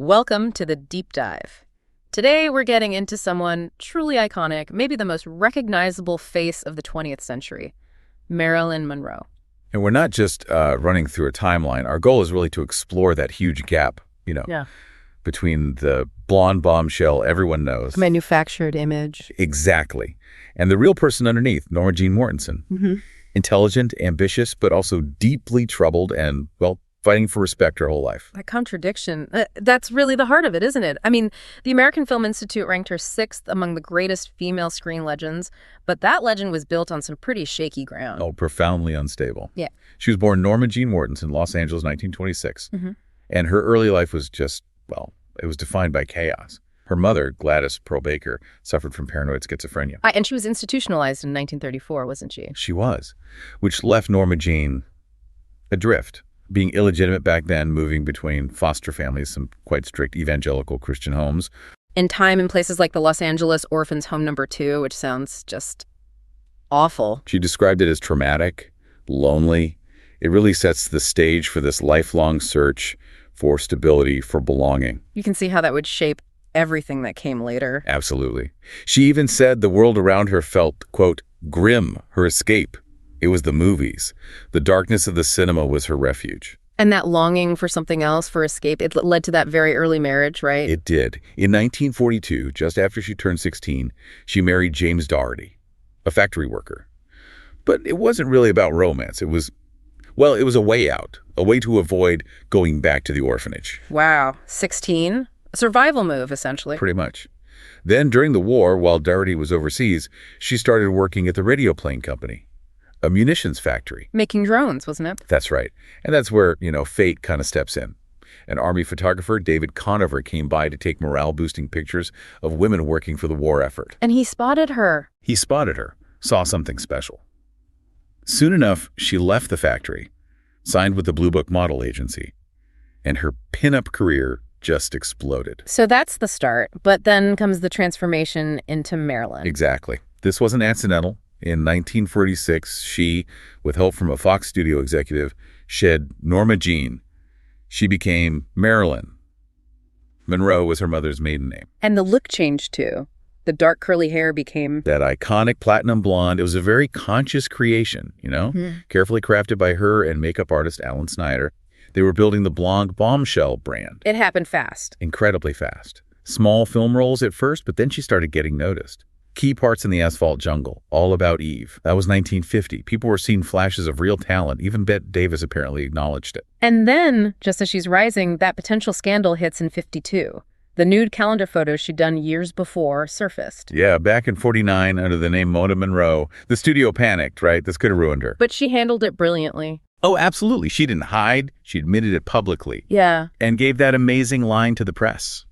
Welcome to the Deep Dive. Today we're getting into someone truly iconic, maybe the most recognizable face of the 20th century, Marilyn Monroe. And we're not just running through a timeline. Our goal is really to explore that huge gap, between the blonde bombshell everyone knows. Manufactured image. Exactly. And the real person underneath, Norma Jean Mortensen. Mm-hmm. Intelligent, ambitious, but also deeply troubled and, fighting for respect her whole life. That contradiction, that's really the heart of it, isn't it? I mean, the American Film Institute ranked her 6th among the greatest female screen legends, but that legend was built on some pretty shaky ground. Oh, profoundly unstable. Yeah. She was born Norma Jean Mortensen, Los Angeles, 1926. Mm-hmm. And her early life was just, it was defined by chaos. Her mother, Gladys Pearl Baker, suffered from paranoid schizophrenia. And she was institutionalized in 1934, wasn't she? She was, which left Norma Jean adrift. Being illegitimate back then, moving between foster families, some quite strict evangelical Christian homes. In time in places like the Los Angeles Orphans Home No. 2, which sounds just awful. She described it as traumatic, lonely. It really sets the stage for this lifelong search for stability, for belonging. You can see how that would shape everything that came later. Absolutely. She even said the world around her felt, quote, grim, her escape. It was the movies. The darkness of the cinema was her refuge. And that longing for something else, for escape, it led to that very early marriage, right? It did. In 1942, just after she turned 16, she married James Dougherty, a factory worker. But it wasn't really about romance. It was a way out, a way to avoid going back to the orphanage. Wow. 16? A survival move, essentially. Pretty much. Then, during the war, while Dougherty was overseas, she started working at the radio plane company. A munitions factory. Making drones, wasn't it? That's right. And that's where, fate kind of steps in. An Army photographer, David Conover, came by to take morale-boosting pictures of women working for the war effort. And he spotted her. He spotted her, saw something special. Soon enough, she left the factory, signed with the Blue Book Model Agency, and her pin-up career just exploded. So that's the start, but then comes the transformation into Marilyn. Exactly. This wasn't accidental. In 1946, she, with help from a Fox studio executive, shed Norma Jean. She became Marilyn. Monroe was her mother's maiden name. And the look changed, too. The dark curly hair became... that iconic platinum blonde. It was a very conscious creation, carefully crafted by her and makeup artist Alan Snyder. They were building the blonde bombshell brand. It happened fast. Incredibly fast. Small film roles at first, but then she started getting noticed. Key parts in The Asphalt Jungle, All About Eve. That was 1950. People were seeing flashes of real talent. Even Bette Davis apparently acknowledged it. And then, just as she's rising, that potential scandal hits in 52. The nude calendar photos she'd done years before surfaced. Yeah, back in 49, under the name Mona Monroe, the studio panicked, right? This could have ruined her. But she handled it brilliantly. Oh, absolutely. She didn't hide. She admitted it publicly. Yeah. And gave that amazing line to the press.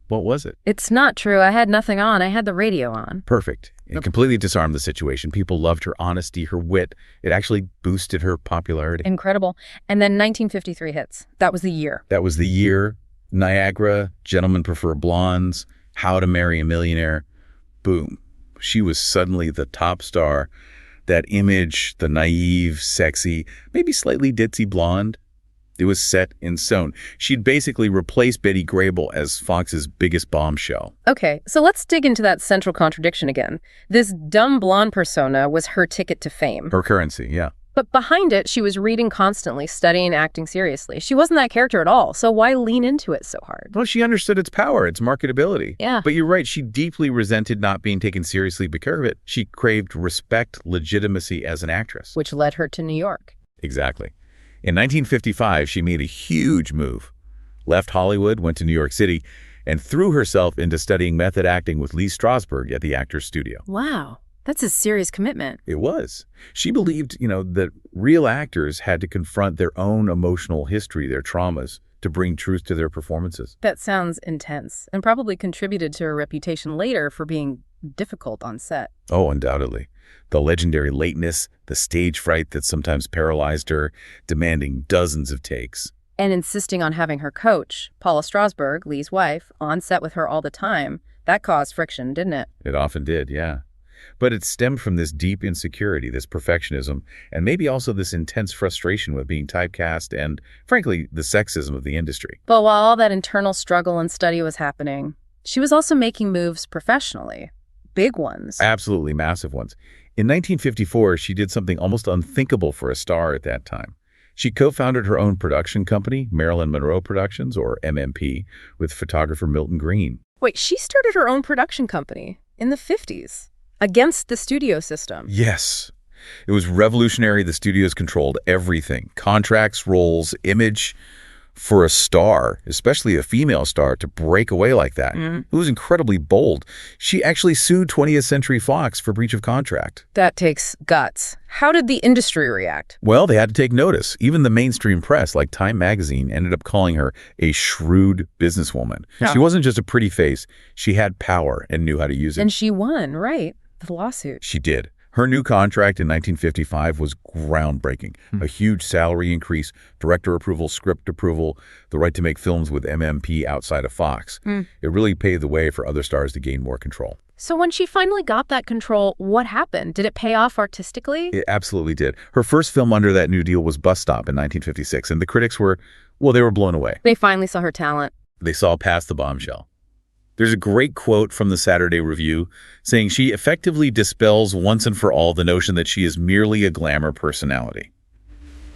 What was it? It's not true. I had nothing on. I had the radio on. Perfect. It completely disarmed the situation. People loved her honesty, her wit. It actually boosted her popularity. Incredible. And then 1953 hits. That was the year. That was the year. Niagara, Gentlemen Prefer Blondes, How to Marry a Millionaire. Boom. She was suddenly the top star. That image, the naive, sexy, maybe slightly ditzy blonde, it was set in stone. She'd basically replaced Betty Grable as Fox's biggest bombshell. Okay, so let's dig into that central contradiction again. This dumb blonde persona was her ticket to fame. Her currency, yeah. But behind it, she was reading constantly, studying, acting seriously. She wasn't that character at all, so why lean into it so hard? Well, she understood its power, its marketability. Yeah. But you're right, she deeply resented not being taken seriously because of it. She craved respect, legitimacy as an actress. Which led her to New York. Exactly. In 1955, she made a huge move, left Hollywood, went to New York City, and threw herself into studying method acting with Lee Strasberg at the Actors Studio. Wow, that's a serious commitment. It was. She believed, that real actors had to confront their own emotional history, their traumas, to bring truth to their performances. That sounds intense, and probably contributed to her reputation later for being difficult on set. Oh, undoubtedly. The legendary lateness, the stage fright that sometimes paralyzed her, demanding dozens of takes. And insisting on having her coach, Paula Strasberg, Lee's wife, on set with her all the time. That caused friction, didn't it? It often did, yeah. But it stemmed from this deep insecurity, this perfectionism, and maybe also this intense frustration with being typecast and, frankly, the sexism of the industry. But while all that internal struggle and study was happening, she was also making moves professionally. Big ones. Absolutely massive ones. In 1954, she did something almost unthinkable for a star at that time. She co-founded her own production company, Marilyn Monroe Productions, or MMP, with photographer Milton Green. Wait, she started her own production company in the 50s against the studio system. Yes. It was revolutionary. The studios controlled everything. Contracts, roles, image. For a star, especially a female star, to break away like that, it was incredibly bold. She actually sued 20th Century Fox for breach of contract. That takes guts. How did the industry react? Well, they had to take notice. Even the mainstream press, like Time magazine, ended up calling her a shrewd businesswoman. Yeah. She wasn't just a pretty face. She had power and knew how to use it. And she won, right? The lawsuit. She did. Her new contract in 1955 was groundbreaking. A huge salary increase, director approval, script approval, the right to make films with MMP outside of Fox. It really paved the way for other stars to gain more control. So when she finally got that control, what happened? Did it pay off artistically? It absolutely did. Her first film under that new deal was Bus Stop in 1956, and the critics were, well, they were blown away. They finally saw her talent. They saw past the bombshell. There's a great quote from the Saturday Review saying she effectively dispels once and for all the notion that she is merely a glamour personality.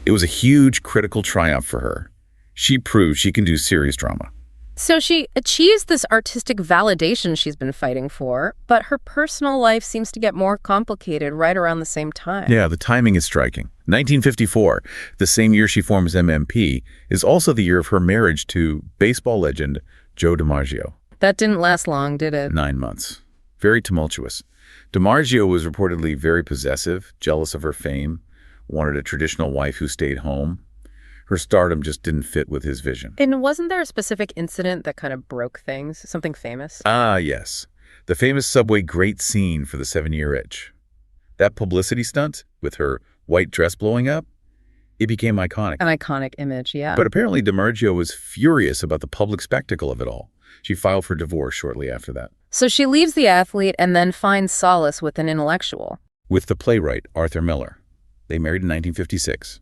It was a huge critical triumph for her. She proved she can do serious drama. So she achieves this artistic validation she's been fighting for, but her personal life seems to get more complicated right around the same time. Yeah, the timing is striking. 1954, the same year she forms MMP, is also the year of her marriage to baseball legend Joe DiMaggio. That didn't last long, did it? 9 months. Very tumultuous. DiMaggio was reportedly very possessive, jealous of her fame, wanted a traditional wife who stayed home. Her stardom just didn't fit with his vision. And wasn't there a specific incident that kind of broke things? Something famous? Ah, yes. The famous subway grate scene for The 7-Year Itch. That publicity stunt with her white dress blowing up, it became iconic. An iconic image, yeah. But apparently DiMaggio was furious about the public spectacle of it all. She filed for divorce shortly after that. So she leaves the athlete and then finds solace with an intellectual. With the playwright, Arthur Miller. They married in 1956.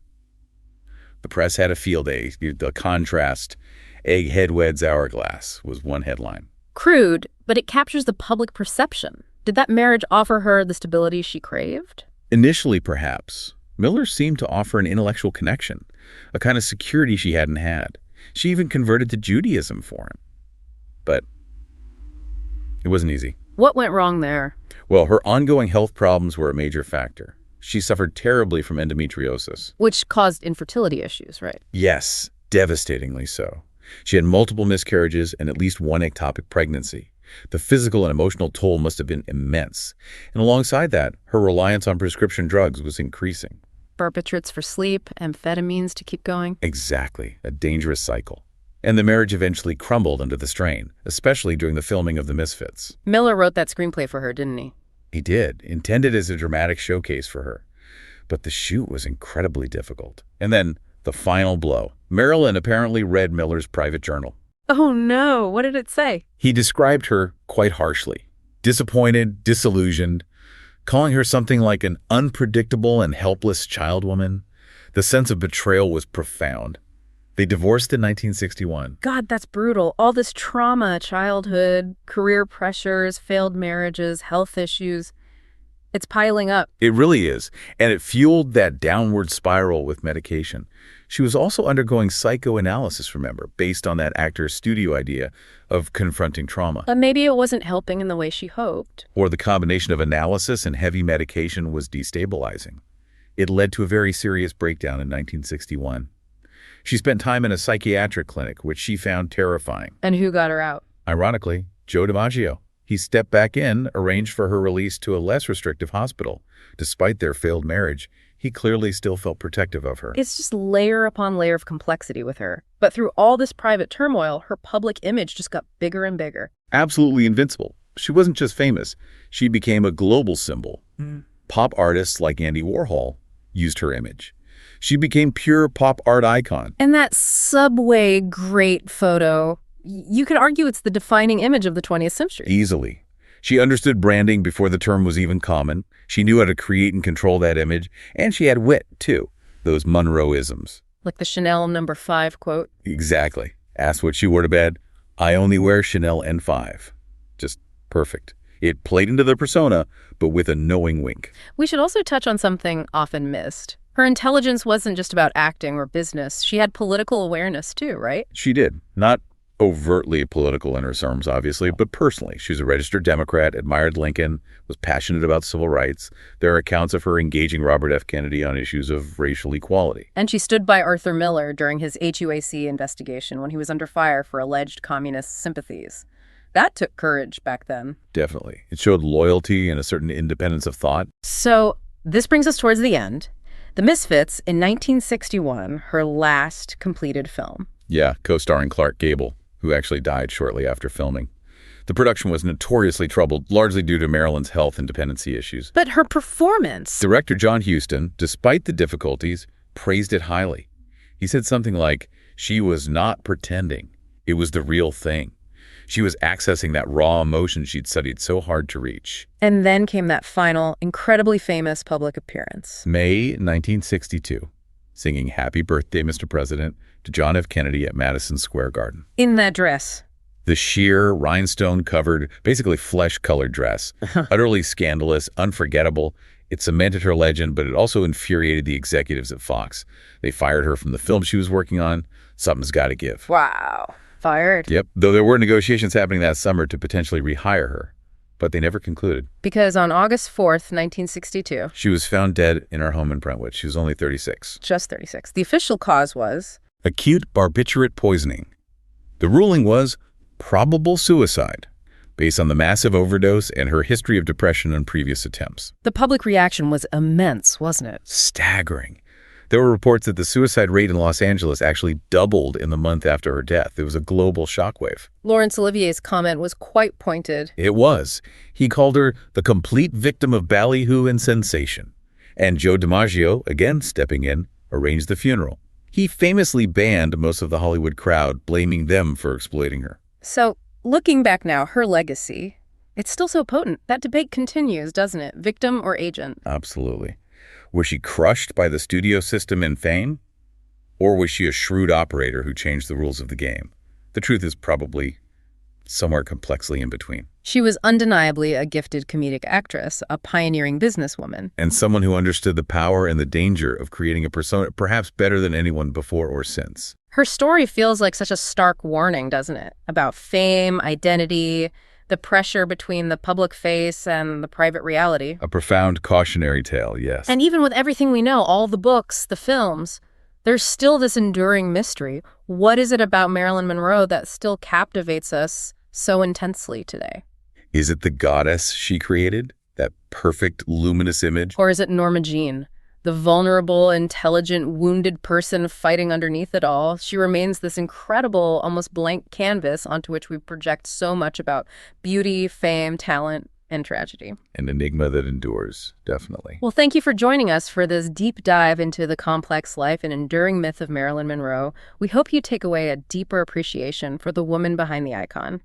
The press had a field day. The contrast, egghead weds hourglass, was one headline. Crude, but it captures the public perception. Did that marriage offer her the stability she craved? Initially, perhaps. Miller seemed to offer an intellectual connection, a kind of security she hadn't had. She even converted to Judaism for him. But it wasn't easy. What went wrong there? Well, her ongoing health problems were a major factor. She suffered terribly from endometriosis. Which caused infertility issues, right? Yes, devastatingly so. She had multiple miscarriages and at least one ectopic pregnancy. The physical and emotional toll must have been immense. And alongside that, her reliance on prescription drugs was increasing. Barbiturates for sleep, amphetamines to keep going. Exactly, a dangerous cycle. And the marriage eventually crumbled under the strain, especially during the filming of The Misfits. Miller wrote that screenplay for her, didn't he? He did, intended as a dramatic showcase for her. But the shoot was incredibly difficult. And then, the final blow. Marilyn apparently read Miller's private journal. Oh no, what did it say? He described her quite harshly. Disappointed, disillusioned, calling her something like an unpredictable and helpless child woman. The sense of betrayal was profound. They divorced in 1961. God, that's brutal. All this trauma, childhood, career pressures, failed marriages, health issues. It's piling up. It really is. And it fueled that downward spiral with medication. She was also undergoing psychoanalysis, remember, based on that actor's studio idea of confronting trauma. Maybe it wasn't helping in the way she hoped. Or the combination of analysis and heavy medication was destabilizing. It led to a very serious breakdown in 1961. She spent time in a psychiatric clinic, which she found terrifying. And who got her out? Ironically, Joe DiMaggio. He stepped back in, arranged for her release to a less restrictive hospital. Despite their failed marriage, he clearly still felt protective of her. It's just layer upon layer of complexity with her. But through all this private turmoil, her public image just got bigger and bigger. Absolutely invincible. She wasn't just famous. She became a global symbol. Pop artists like Andy Warhol used her image. She became pure pop art icon. And that subway grate photo, you could argue it's the defining image of the 20th century. Easily. She understood branding before the term was even common. She knew how to create and control that image. And she had wit, too. Those Monroeisms. Like the Chanel No. 5 quote. Exactly. Asked what she wore to bed. I only wear Chanel N5. Just perfect. It played into the persona, but with a knowing wink. We should also touch on something often missed. Her intelligence wasn't just about acting or business. She had political awareness too, right? She did. Not overtly political in her terms, obviously, but personally. She was a registered Democrat, admired Lincoln, was passionate about civil rights. There are accounts of her engaging Robert F. Kennedy on issues of racial equality. And she stood by Arthur Miller during his HUAC investigation when he was under fire for alleged communist sympathies. That took courage back then. Definitely. It showed loyalty and a certain independence of thought. So this brings us towards the end. The Misfits in 1961, her last completed film. Yeah, co-starring Clark Gable, who actually died shortly after filming. The production was notoriously troubled, largely due to Marilyn's health and dependency issues. But her performance... Director John Huston, despite the difficulties, praised it highly. He said something like, she was not pretending. It was the real thing. She was accessing that raw emotion she'd studied so hard to reach. And then came that final, incredibly famous public appearance. May 1962, singing Happy Birthday, Mr. President, to John F. Kennedy at Madison Square Garden. In that dress. The sheer, rhinestone-covered, basically flesh-colored dress. Utterly scandalous, unforgettable. It cemented her legend, but it also infuriated the executives at Fox. They fired her from the film she was working on. Something's got to give. Wow. Fired. Yep, though there were negotiations happening that summer to potentially rehire her, but they never concluded. Because on August 4th, 1962... she was found dead in her home in Brentwood. She was only 36. Just 36. The official cause was... acute barbiturate poisoning. The ruling was probable suicide, based on the massive overdose and her history of depression and previous attempts. The public reaction was immense, wasn't it? Staggering. There were reports that the suicide rate in Los Angeles actually doubled in the month after her death. It was a global shockwave. Laurence Olivier's comment was quite pointed. It was. He called her the complete victim of ballyhoo and sensation. And Joe DiMaggio, again stepping in, arranged the funeral. He famously banned most of the Hollywood crowd, blaming them for exploiting her. So, looking back now, her legacy, it's still so potent. That debate continues, doesn't it? Victim or agent? Absolutely. Was she crushed by the studio system and fame? Or was she a shrewd operator who changed the rules of the game? The truth is probably somewhere complexly in between. She was undeniably a gifted comedic actress, a pioneering businesswoman. And someone who understood the power and the danger of creating a persona perhaps better than anyone before or since. Her story feels like such a stark warning, doesn't it? About fame, identity, the pressure between the public face and the private reality. A profound cautionary tale, yes. And even with everything we know, all the books, the films, there's still this enduring mystery. What is it about Marilyn Monroe that still captivates us so intensely today? Is it the goddess she created? That perfect, luminous image? Or is it Norma Jean? The vulnerable, intelligent, wounded person fighting underneath it all. She remains this incredible, almost blank canvas onto which we project so much about beauty, fame, talent, and tragedy. An enigma that endures, definitely. Well, thank you for joining us for this deep dive into the complex life and enduring myth of Marilyn Monroe. We hope you take away a deeper appreciation for the woman behind the icon.